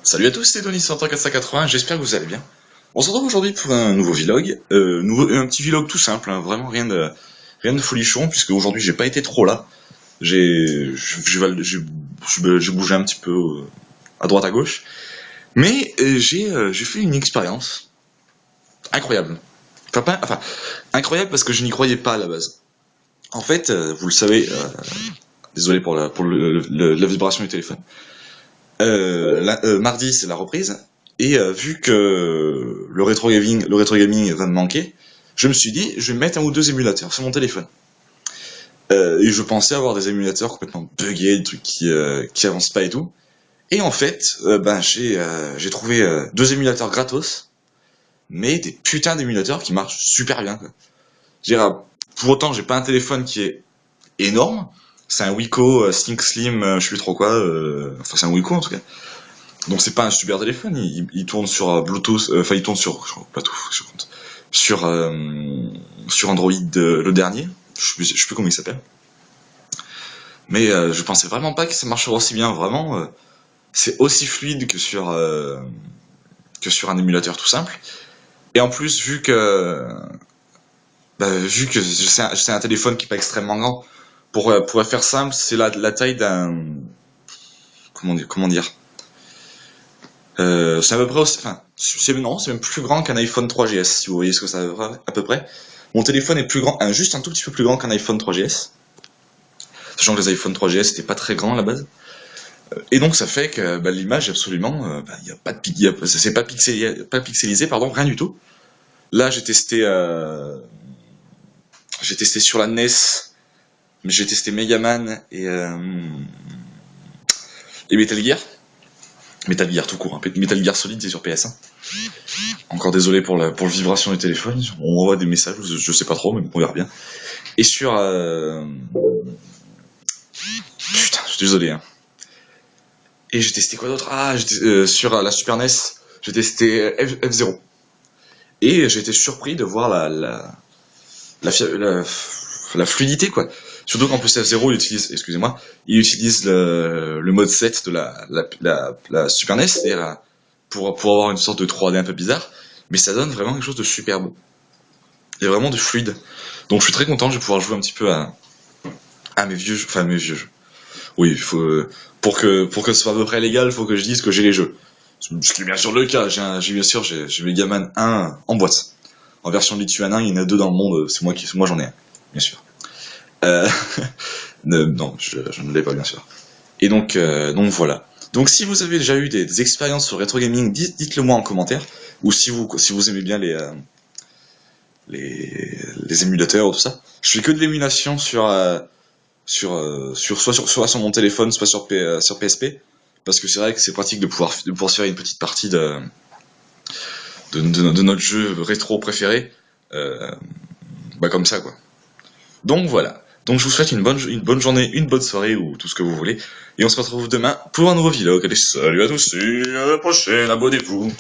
Salut à tous, c'est Tony100 j'espère que vous allez bien. On se retrouve aujourd'hui pour un nouveau vlog, un petit vlog tout simple, hein, vraiment rien de folichon, puisque aujourd'hui j'ai pas été trop là. J'ai bougé un petit peu à droite à gauche, mais j'ai fait une expérience incroyable. Enfin, incroyable parce que je n'y croyais pas à la base. En fait, vous le savez, désolé pour la vibration du téléphone. Mardi, c'est la reprise. Et vu que le rétro gaming va me manquer, je me suis dit, je vais mettre un ou deux émulateurs sur mon téléphone. Et je pensais avoir des émulateurs complètement buggés, des trucs qui avancent pas et tout. Et en fait, j'ai trouvé deux émulateurs gratos, mais des putains d'émulateurs qui marchent super bien, quoi. Je dirais, pour autant, j'ai pas un téléphone qui est énorme. C'est un Wiko Think Slim, je sais plus trop quoi. Enfin, c'est un Wiko en tout cas. Donc c'est pas un super téléphone, il tourne sur Bluetooth, enfin il tourne sur Bluetooth, sur Android le dernier, je sais plus comment il s'appelle. Mais je pensais vraiment pas que ça marcherait aussi bien, vraiment. C'est aussi fluide que sur un émulateur tout simple. Et en plus, vu que c'est un téléphone qui est pas extrêmement grand, pour faire simple, c'est la taille d'un, comment dire, c'est à peu près aussi, enfin, non, c'est même plus grand qu'un iPhone 3GS, si vous voyez ce que ça veut dire, à peu près. Mon téléphone est plus grand, juste un tout petit peu plus grand qu'un iPhone 3GS. Sachant que les iPhone 3GS n'étaient pas très grands à la base. Et donc ça fait que l'image absolument, y a pas de c'est pas pixelisé, pardon, rien du tout. Là j'ai testé sur la NES, j'ai testé Megaman et Metal Gear. Metal Gear tout court, hein. Metal Gear Solid c'est sur PS1. Encore désolé pour le vibration du téléphone, on m'envoie des messages, je sais pas trop, mais on verra bien. Et sur... Putain, je suis désolé. Hein. Et j'ai testé quoi d'autre? Sur la Super NES, j'ai testé F0. Et j'ai été surpris de voir la, la, la fluidité, quoi. Surtout qu'en plus F0, il utilise le mode 7 de la Super NES, c'est-à-dire pour avoir une sorte de 3D un peu bizarre, mais ça donne vraiment quelque chose de superbe. Il y a vraiment du fluide. Donc je suis très content, je vais pouvoir jouer un petit peu à mes vieux jeux, enfin mes vieux jeux. Oui, pour que ce soit à peu près légal, il faut que je dise que j'ai les jeux. Ce qui est bien sûr le cas, j'ai Megaman 1 en boîte. En version lituanin, il y en a deux dans le monde, moi j'en ai un, bien sûr. Euh, non, je ne l'ai pas bien sûr. Et donc voilà. Donc si vous avez déjà eu des expériences sur rétro gaming, dites-le moi en commentaire. Ou si vous aimez bien les émulateurs ou tout ça. Je fais que de l'émulation soit sur mon téléphone, soit sur PSP, parce que c'est vrai que c'est pratique de pouvoir se faire une petite partie de notre jeu rétro préféré, euh, comme ça quoi. Donc voilà. Donc je vous souhaite une bonne journée, une bonne soirée ou tout ce que vous voulez, et on se retrouve demain pour un nouveau vlog. Allez, salut à tous, et à la prochaine, abonnez-vous.